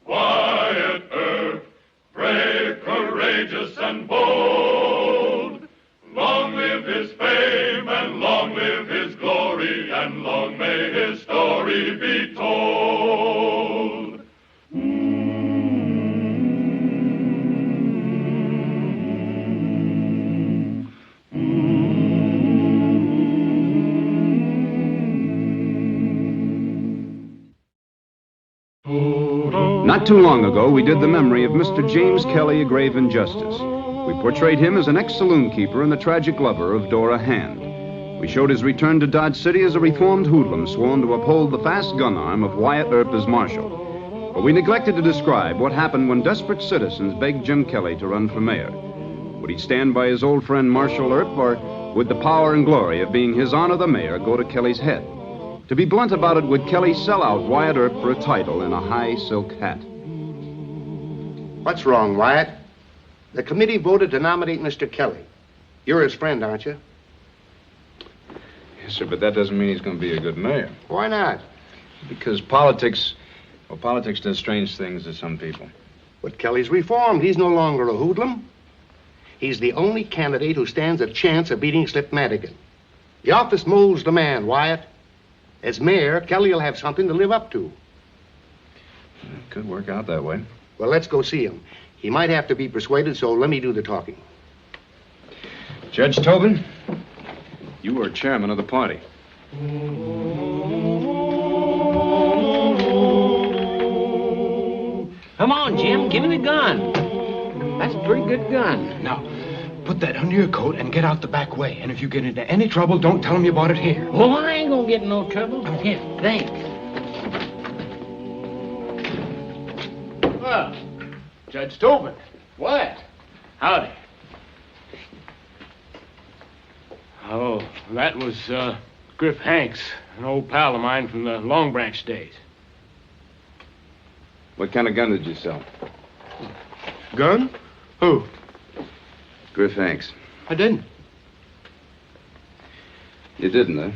Wyatt Earp, brave, courageous, and bold. Long live his fame, and long live his glory, and long may his story be told. Not too long ago, we did the memory of Mr. James Kelly, a grave injustice. We portrayed him as an ex-saloon keeper and the tragic lover of Dora Hand. We showed his return to Dodge City as a reformed hoodlum sworn to uphold the fast gun arm of Wyatt Earp as marshal. But we neglected to describe what happened when desperate citizens begged Jim Kelly to run for mayor. Would he stand by his old friend Marshal Earp, or would the power and glory of being his honor the mayor go to Kelly's head? To be blunt about it, would Kelly sell out Wyatt Earp for a title and a high silk hat? What's wrong, Wyatt? The committee voted to nominate Mr. Kelly. You're his friend, aren't you? Yes, sir, but that doesn't mean he's going to be a good mayor. Why not? Because politics does strange things to some people. But Kelly's reformed. He's no longer a hoodlum. He's the only candidate who stands a chance of beating Slip Madigan. The office molds the man, Wyatt. As mayor, Kelly will have something to live up to. It could work out that way. Well, let's go see him. He might have to be persuaded, so let me do the talking. Judge Tobin, you are chairman of the party. Come on, Jim, give me the gun. That's a pretty good gun. Now, put that under your coat and get out the back way. And if you get into any trouble, don't tell them you bought it here. Well, I ain't gonna get in no trouble. Here, thanks. Well, Judge Tobin. What? Howdy. Oh, that was, Griff Hanks, an old pal of mine from the Long Branch days. What kind of gun did you sell? Gun? Who? Griff Hanks. I didn't. You didn't, huh?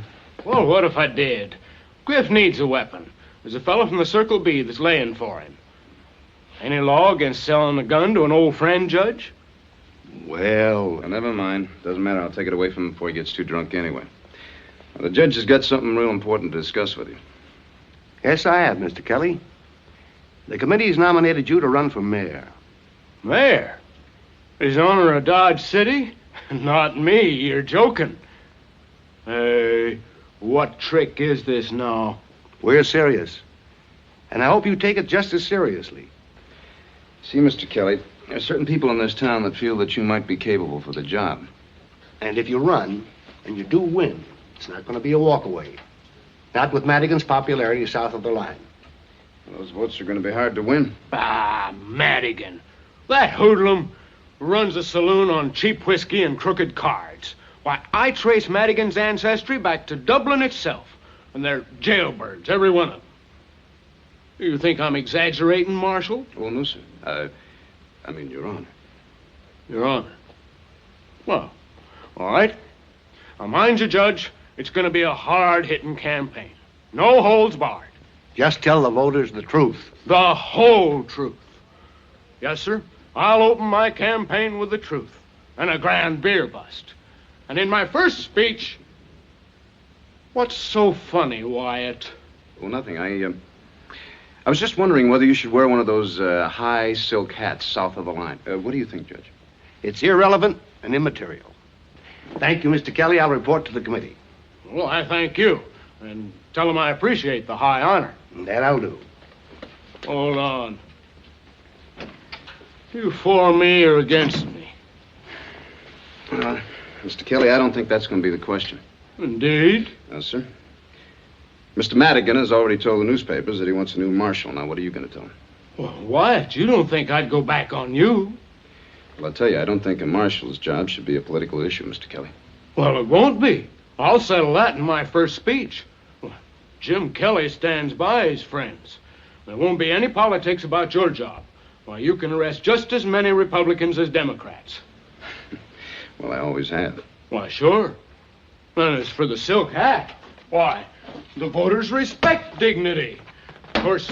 Well, what if I did? Griff needs a weapon. There's a fellow from the Circle B that's laying for him. Any law against selling a gun to an old friend, Judge? Well, never mind. Doesn't matter. I'll take it away from him before he gets too drunk anyway. Now, the judge has got something real important to discuss with you. Yes, I have, Mr. Kelly. The committee's nominated you to run for mayor. Mayor? His honor of Dodge City? Not me. You're joking. Hey, what trick is this now? We're serious. And I hope you take it just as seriously. See, Mr. Kelly, there are certain people in this town that feel that you might be capable for the job. And if you run, and you do win, it's not going to be a walkaway. Not with Madigan's popularity south of the line. Those votes are going to be hard to win. Ah, Madigan. That hoodlum runs a saloon on cheap whiskey and crooked cards. Why, I trace Madigan's ancestry back to Dublin itself, and they're jailbirds, every one of them. You think I'm exaggerating, Marshal? Oh, no, sir. I mean, Your Honor. Your Honor. Well, all right. Now, mind you, Judge, it's going to be a hard-hitting campaign. No holds barred. Just tell the voters the truth. The whole truth. Yes, sir. I'll open my campaign with the truth and a grand beer bust. And in my first speech... What's so funny, Wyatt? Oh, nothing. I was just wondering whether you should wear one of those high silk hats south of the line. What do you think, Judge? It's irrelevant and immaterial. Thank you, Mr. Kelly. I'll report to the committee. Well, I thank you. And tell them I appreciate the high honor. That I'll do. Hold on. You for me or against me? Mr. Kelly, I don't think that's going to be the question. Indeed? No, sir. Mr. Madigan has already told the newspapers that he wants a new marshal. Now, what are you going to tell him? Well, Wyatt, you don't think I'd go back on you? Well, I'll tell you, I don't think a marshal's job should be a political issue, Mr. Kelly. Well, it won't be. I'll settle that in my first speech. Well, Jim Kelly stands by his friends. There won't be any politics about your job. Why, you can arrest just as many Republicans as Democrats. Well, I always have. Why, sure. And as for the silk hat, why, the voters respect dignity. Of course,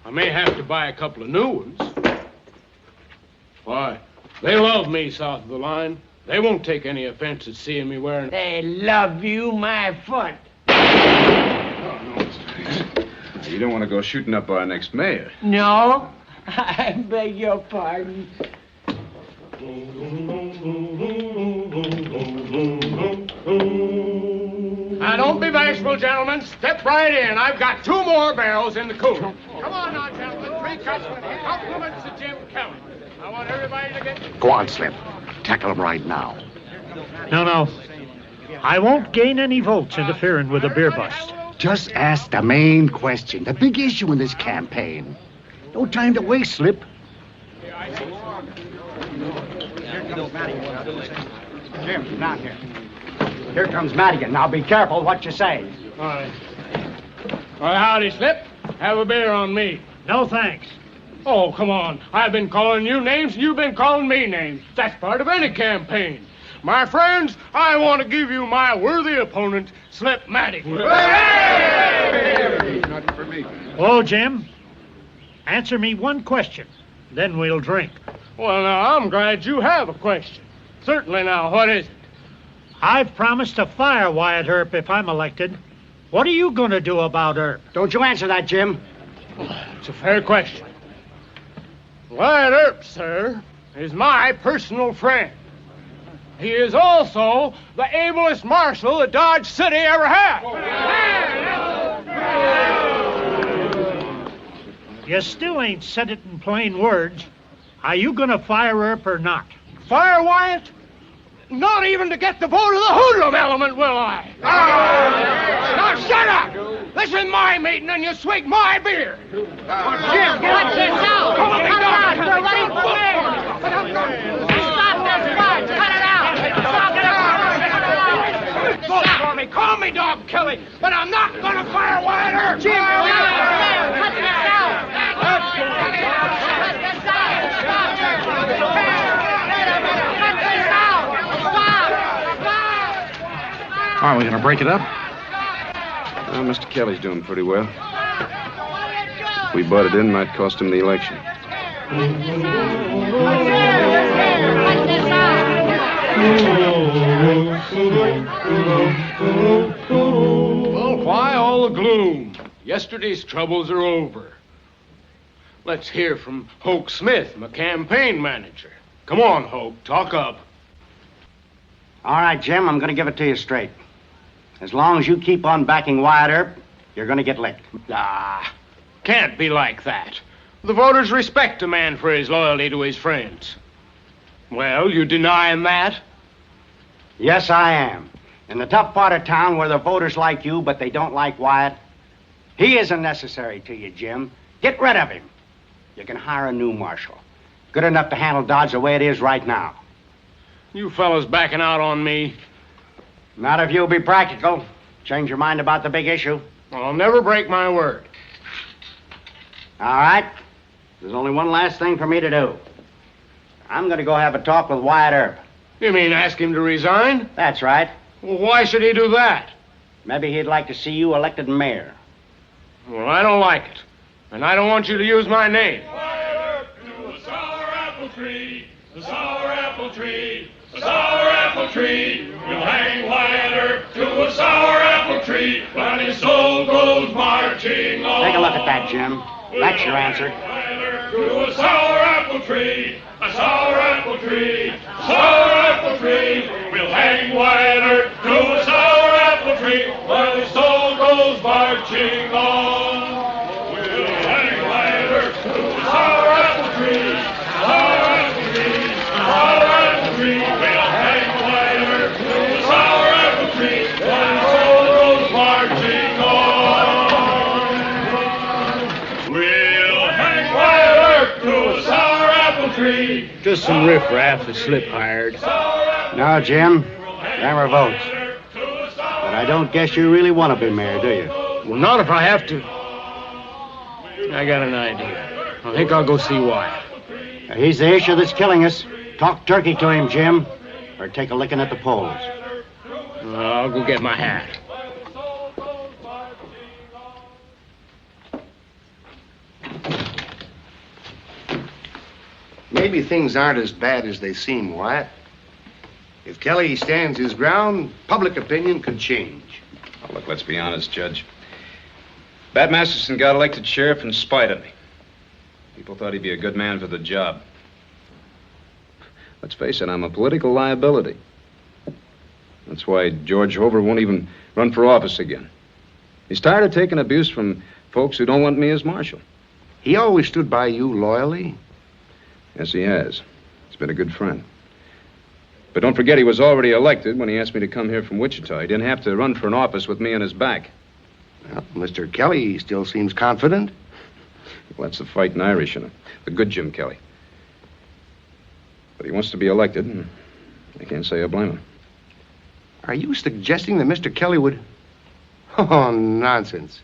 I may have to buy a couple of new ones. Why, they love me south of the line. They won't take any offense at seeing me wearing... They love you, my foot. You don't want to go shooting up our next mayor. No, I beg your pardon. Now, don't be bashful, gentlemen. Step right in. I've got 2 more barrels in the cooler. Come on now, gentlemen. 3 cuts with compliments to Jim Kelly. I want everybody to get... Go on, Slip. Tackle him right now. No. I won't gain any votes interfering with a beer bust. Just ask the main question, the big issue in this campaign. No time to waste, Slip. Jim, down here. Here comes Madigan. Now be careful what you say. All right. Well, howdy, Slip. Have a beer on me. No thanks. Oh, come on. I've been calling you names, and you've been calling me names. That's part of any campaign. My friends, I want to give you my worthy opponent, Slip Madigan. Not for me. Oh, Jim, answer me one question, then we'll drink. Well, now, I'm glad you have a question. Certainly, now, what is it? I've promised to fire Wyatt Earp if I'm elected. What are you going to do about Earp? Don't you answer that, Jim. It's a fair question. Wyatt Earp, sir, is my personal friend. He is also the ablest marshal that Dodge City ever had. You still ain't said it in plain words. Are you going to fire Earp or not? Fire Wyatt? Not even to get the vote of the hoodlum element, will I? Now shut up! This is my meeting and you swig my beer. Jim, watch yourself. Cut it out. You're running for mayor. Stop this fight. Cut it out. Stop it. Vote for me. Call me Dog Kelly, but I'm not going to fire Wyatt Earp. Jim, cut this out. Cut this out. Stop. Are we going to break it up? Well, Mr. Kelly's doing pretty well. If we butted in, might cost him the election. Well, why all the gloom? Yesterday's troubles are over. Let's hear from Hoke Smith, my campaign manager. Come on, Hoke, talk up. All right, Jim, I'm going to give it to you straight. As long as you keep on backing Wyatt Earp, you're going to get licked. Ah, can't be like that. The voters respect a man for his loyalty to his friends. Well, you denying that? Yes, I am. In the tough part of town where the voters like you, but they don't like Wyatt, he isn't necessary to you, Jim. Get rid of him. You can hire a new marshal. Good enough to handle Dodge the way it is right now. You fellas backing out on me? Not if you'll be practical. Change your mind about the big issue. I'll never break my word. All right. There's only one last thing for me to do. I'm going to go have a talk with Wyatt Earp. You mean ask him to resign? That's right. Well, why should he do that? Maybe he'd like to see you elected mayor. Well, I don't like it. And I don't want you to use my name. Wyatt Earp to a sour apple tree, a sour apple tree, a sour apple tree. We'll hang Wyatt Earp to a sour apple tree when his soul goes marching on. Take a look at that, Jim. That's your answer. Wyatt Earp to a sour apple tree, a sour apple tree, a sour apple tree. We'll hang Wyatt Earp to a sour apple tree when his soul goes marching on. We'll hang Wyatt Earp to a sour apple tree, sour apple tree, sour apple tree. We'll hang Wyatt Earp to a sour apple tree when his soul goes marching on. We'll hang Wyatt Earp to a sour apple tree. Just some riffraff the Slip hired. No, Jim. Grammar votes. But I don't guess you really want to be mayor, do you? Well, not if I have to. I got an idea. I think I'll go see Wyatt. He's the issue that's killing us. Talk turkey to him, Jim. or take a licking at the polls? I'll go get my hat. Maybe things aren't as bad as they seem, Wyatt. If Kelly stands his ground, public opinion could change. Oh, look, let's be honest, Judge. Bat Masterson got elected sheriff in spite of me. People thought he'd be a good man for the job. Let's face it, I'm a political liability. That's why George Hoover won't even run for office again. He's tired of taking abuse from folks who don't want me as marshal. He always stood by you loyally. Yes, he has. He's been a good friend. But don't forget, he was already elected when he asked me to come here from Wichita. He didn't have to run for an office with me on his back. Well, Mr. Kelly still seems confident. Well, that's the fighting Irish in him. The good Jim Kelly. But he wants to be elected, and I can't say I blame him. Are you suggesting that Mr. Kelly would... Oh, nonsense.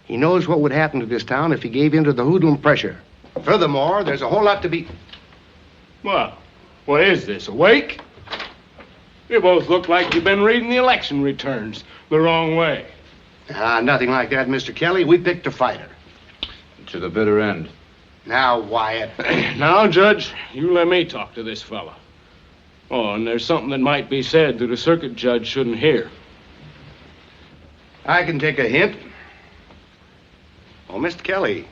He knows what would happen to this town if he gave in to the hoodlum pressure. Furthermore, there's a whole lot to be... Well, what is this, a wake? You both look like you've been reading the election returns the wrong way. Nothing like that, Mr. Kelly. We picked a fighter. To the bitter end. Now, Wyatt. Now, Judge, you let me talk to this fella. Oh, and there's something that might be said that a circuit judge shouldn't hear. I can take a hint. Oh, Mr. Kelly,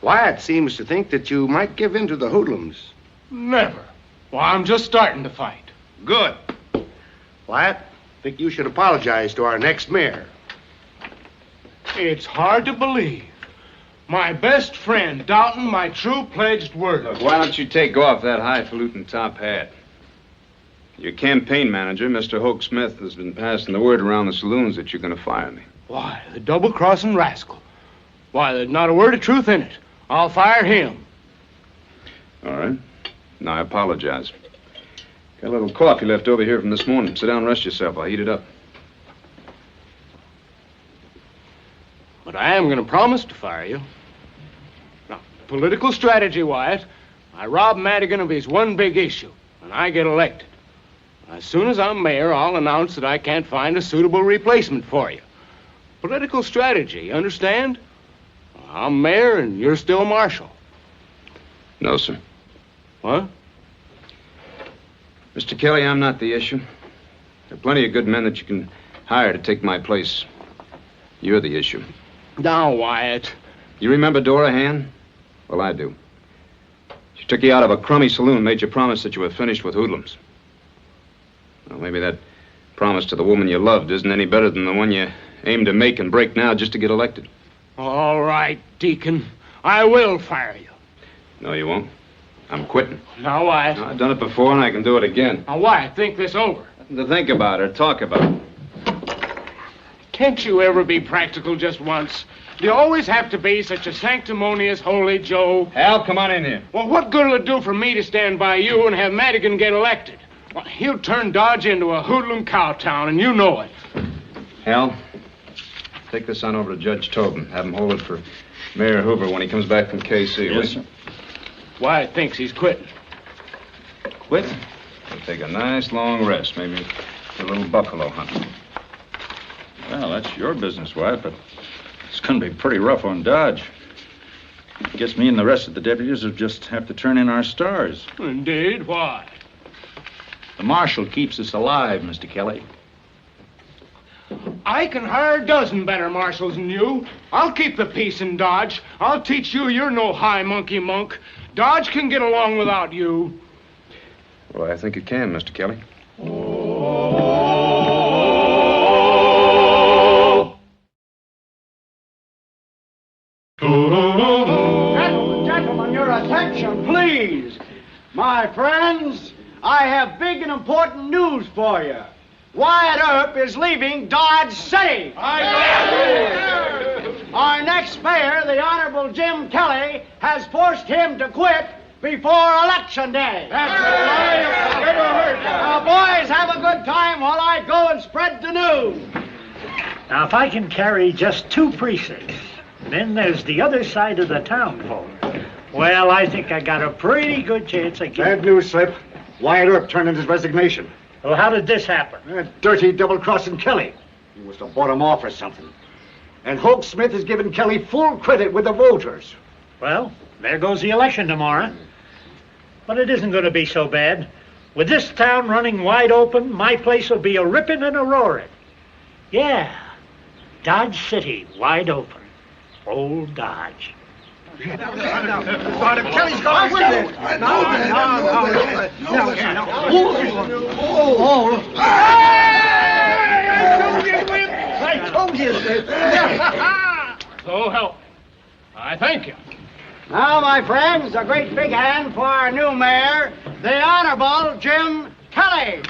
Wyatt seems to think that you might give in to the hoodlums. Never. Well, I'm just starting to fight. Good. Wyatt, I think you should apologize to our next mayor. It's hard to believe. My best friend doubting my true pledged word. Look, why don't you take off that highfalutin top hat? Your campaign manager, Mr. Hoke Smith, has been passing the word around the saloons that you're going to fire me. Why, the double-crossing rascal. Why, there's not a word of truth in it. I'll fire him. All right. Now, I apologize. Got a little coffee left over here from this morning. Sit down and rest yourself. I'll heat it up. But I am going to promise to fire you. Now, political strategy, Wyatt. I rob Madigan of his one big issue, and I get elected. As soon as I'm mayor, I'll announce that I can't find a suitable replacement for you. Political strategy, you understand? I'm mayor, and you're still marshal. No, sir. What? Mr. Kelly, I'm not the issue. There are plenty of good men that you can hire to take my place. You're the issue. Now, Wyatt. You remember Dora Han? Well, I do. She took you out of a crummy saloon and made you promise that you were finished with hoodlums. Well, maybe that promise to the woman you loved isn't any better than the one you aim to make and break now just to get elected. All right, Deacon. I will fire you. No, you won't. I'm quitting. Now, Wyatt. I've done it before, and I can do it again. Now, Wyatt, think this over. Nothing to think about or talk about. Can't you ever be practical just once? Do you always have to be such a sanctimonious holy Joe? Hal, come on in here. Well, what good will it do for me to stand by you and have Madigan get elected? Well, he'll turn Dodge into a hoodlum cow town, and you know it. Hal, take this on over to Judge Tobin. Have him hold it for Mayor Hoover when he comes back from KC. Yes, sir. Wyatt thinks he's quitting. Quit? He'll take a nice long rest, maybe a little buffalo hunting. Well, that's your business, Wyatt, but it's going to be pretty rough on Dodge. I guess me and the rest of the deputies will just have to turn in our stars. Indeed, why? The marshal keeps us alive, Mr. Kelly. I can hire a dozen better marshals than you. I'll keep the peace in Dodge. I'll teach you you're no high monkey monk. Dodge can get along without you. Well, I think it can, Mr. Kelly. Gentlemen, your attention, please. My friends, I have big and important news for you. Wyatt Earp is leaving Dodge City. Our next mayor, the Honorable Jim Kelly, has forced him to quit before Election Day. Now, boys, have a good time while I go and spread the news. Now, if I can carry just 2 precincts, then there's the other side of the town vote. Well, I think I got a pretty good chance of getting... Bad news, Slip. Wyatt Earp turned in his resignation. Well, how did this happen? That dirty double-crossing Kelly. He must have bought him off or something. And Hope Smith has given Kelly full credit with the voters. Well, there goes the election tomorrow. But it isn't going to be so bad. With this town running wide open, my place will be a ripping and a roaring. Yeah, Dodge City, wide open. Old Dodge. Kelly's going with it. I told you. So help. I thank you. Now, my friends, a great big hand for our new mayor, the Honorable Jim Kelly.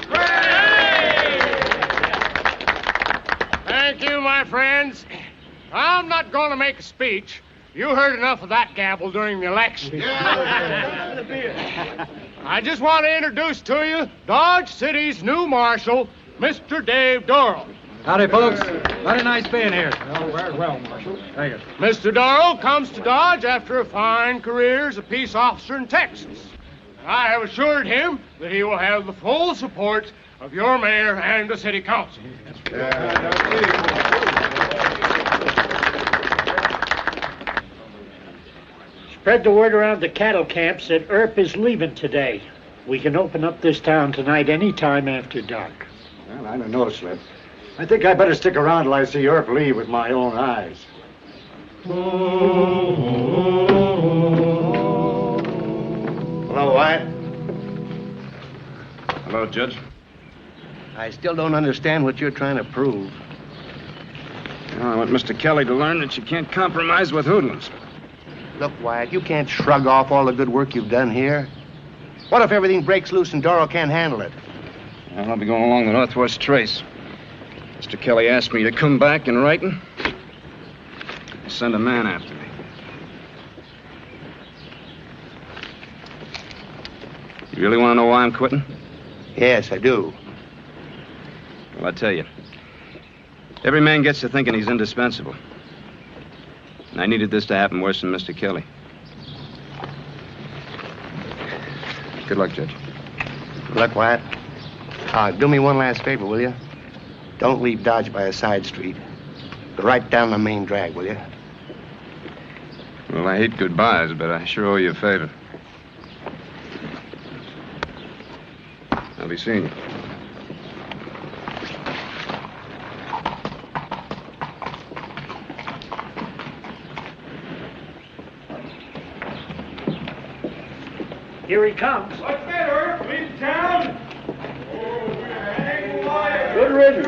Thank you, my friends. I'm not going to make a speech. You heard enough of that gabble during the election. I just want to introduce to you Dodge City's new marshal, Mr. Dave Dorrell. Howdy, folks. Mighty nice being here. Very well, Marshal. Thank you. Mr. Dorrell comes to Dodge after a fine career as a peace officer in Texas. I have assured him that he will have the full support of your mayor and the city council. Spread the word around the cattle camps that Earp is leaving today. We can open up this town tonight any time after dark. Well, I don't know, Slip. I think I better stick around till I see Earp leave with my own eyes. Hello, Wyatt. Hello, Judge. I still don't understand what you're trying to prove. Well, I want Mr. Kelly to learn that you can't compromise with hoodlums. Look, Wyatt, you can't shrug off all the good work you've done here. What if everything breaks loose and Dorrell can't handle it? Well, I'll be going along the Northwest Trace. Mr. Kelly asked me to come back in writing. Send a man after me. You really want to know why I'm quitting? Yes, I do. Well, I tell you. Every man gets to thinking he's indispensable. And I needed this to happen worse than Mr. Kelly. Good luck, Judge. Good luck, Wyatt. Do me one last favor, will you? Don't leave Dodge by a side street. Go right down the main drag, will you? Well, I hate goodbyes, but I sure owe you a favor. I'll be seeing you. Here he comes. What's that, Earp? Leave town? Good riddance.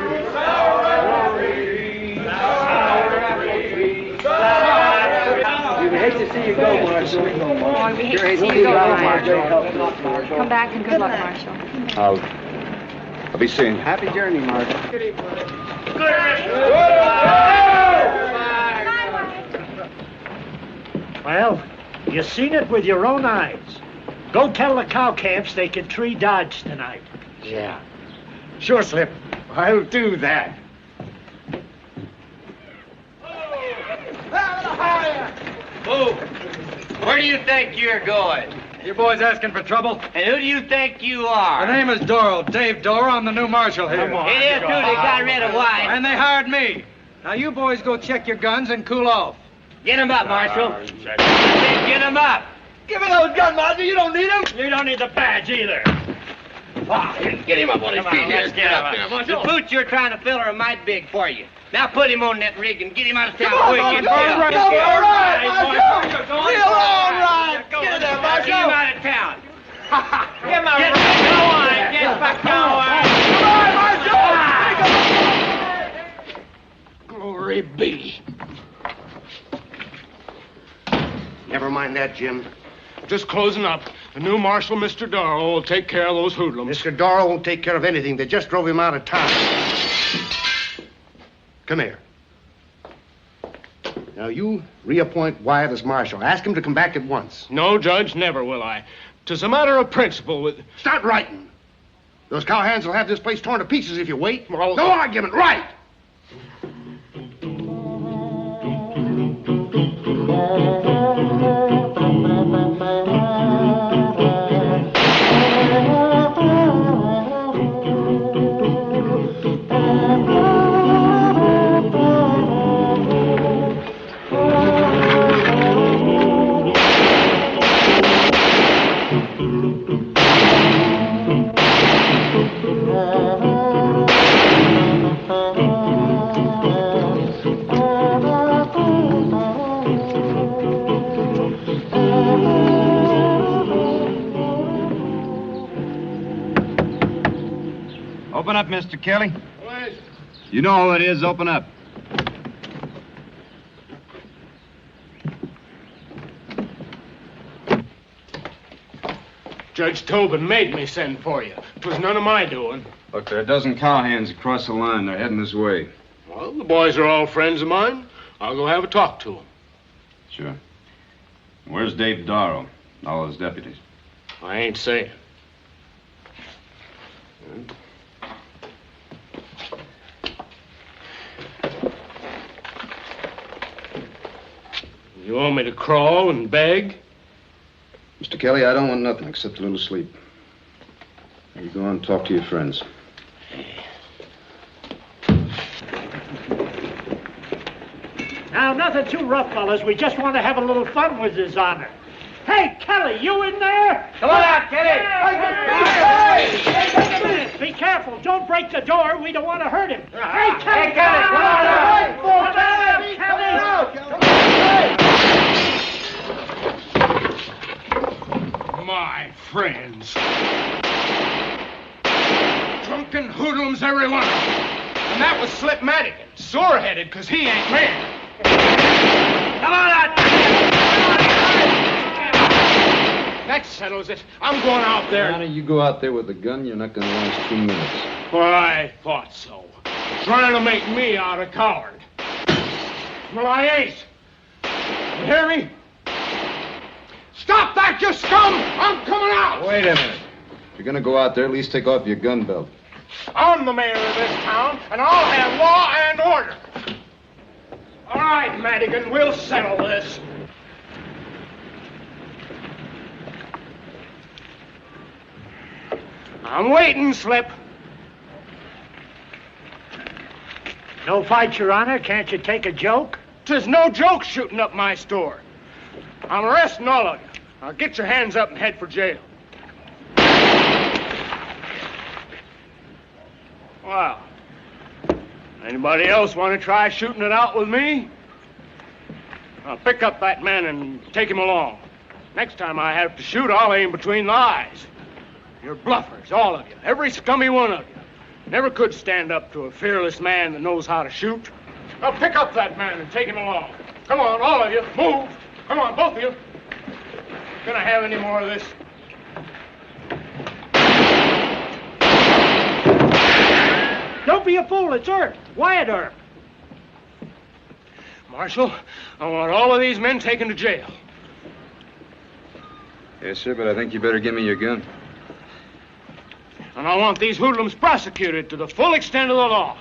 We hate to see you go, Marshal. Oh, we hate to see you go, Marshal. Come back and good luck, Marshal. I'll be seeing you. Happy journey, Marshal. Well, you've seen it with your own eyes. Go tell the cow camps they can tree Dodge tonight. Yeah. Sure, Slip. I'll do that. Move. Where do you think you're going? You boys asking for trouble? And who do you think you are? My name is Dorrell, Dave Dorrell. I'm the new marshal here. It is true they got rid of Wyatt. And they hired me. Now you boys go check your guns and cool off. Get him up, Marshal. Get him up. Give me those guns, Marshal. You don't need them. You don't need the badge either. Get him up on his feet. Let's get up there, Marshal. The boots you're trying to fill are mighty big for you. Now put him on that rig and get him out of town quick. All right. Get in there, Marshal. Get him out of town. Get him out. Go on. Get back going. Glory be. Never mind that, Jim. Just closing up. The new marshal, Mr. Dorrell, will take care of those hoodlums. Mr. Dorrell won't take care of anything. They just drove him out of town. Come here. Now, you reappoint Wyatt as marshal. Ask him to come back at once. No, Judge, never will I. 'Tis a matter of principle with... Start writing. Those cowhands will have this place torn to pieces if you wait. Well, no argument. Write! Open up, Mr. Kelly. You know who it is. Open up. Judge Tobin made me send for you. It was none of my doing. Look, there are a dozen cowhands across the line. They're heading this way. Well, the boys are all friends of mine. I'll go have a talk to them. Sure. Where's Dave Darrow? All his deputies. I ain't saying. You want me to crawl and beg? Mr. Kelly, I don't want nothing except a little sleep. Now you go on and talk to your friends. Now, nothing too rough, fellas. We just want to have a little fun with His Honor. Hey, Kelly, you in there? Come on out, Kelly. Hey, be careful. Don't break the door. We don't want to hurt him. Hey, Kelly. Hey, Kelly, come on out. My friends. Drunken hoodlums, every one of them. And that was Slip Madigan, sore-headed because he ain't mayor. Come on out! That settles it. I'm going out there. Johnny, you go out there with a gun, you're not going to last 2 minutes. Well, I thought so. Trying to make me out a coward. Well, I ain't. You hear me? Stop that, you scum! I'm coming out! Wait a minute. If you're going to go out there, at least take off your gun belt. I'm the mayor of this town, and I'll have law and order. All right, Madigan, we'll settle this. I'm waiting, Slip. No fight, Your Honor. Can't you take a joke? 'Tis no joke shooting up my store. I'm arresting all of you. Now get your hands up and head for jail. Well, anybody else want to try shooting it out with me? I'll pick up that man and take him along. Next time I have to shoot, I'll aim between the eyes. You're bluffers, all of you. Every scummy one of you. Never could stand up to a fearless man that knows how to shoot. Now pick up that man and take him along. Come on, all of you. Move. Come on, both of you. Gonna have any more of this? Don't be a fool. It's Earp. Wyatt Earp. Marshal, I want all of these men taken to jail. Yes, sir, but I think you better give me your gun. And I want these hoodlums prosecuted to the full extent of the law.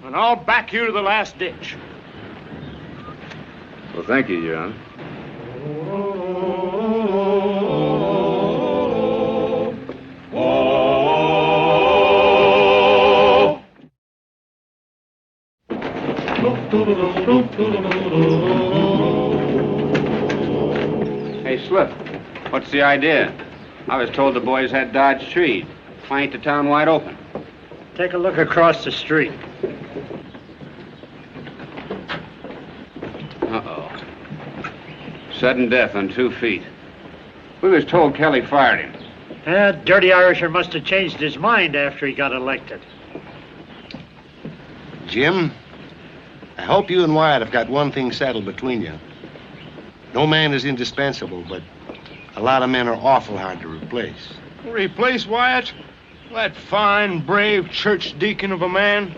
And I'll back you to the last ditch. Well, thank you, Your Honor. Hey, Slip, what's the idea? I was told the boys had Dodge treed. Why ain't the town wide open? Take a look across the street. Uh-oh. Sudden death on 2 feet. We was told Kelly fired him. That dirty Irisher must have changed his mind after he got elected. Jim, I hope you and Wyatt have got one thing settled between you. No man is indispensable, but a lot of men are awful hard to replace. Replace Wyatt? That fine, brave church deacon of a man?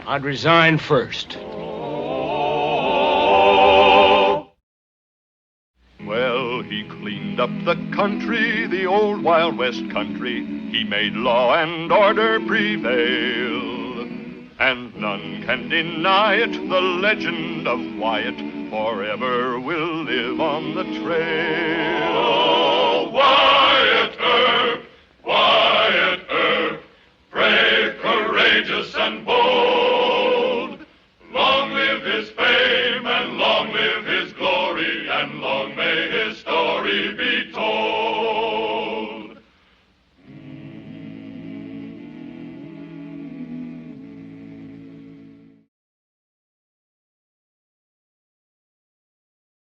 I'd resign first. Well, he cleaned up the country, the old Wild West country. He made law and order prevail. And none can deny it, the legend of Wyatt forever will live on the trail. Oh, Wyatt Earp, Wyatt Earp, brave, courageous, and bold. Long live his fame, and long live his glory, and long may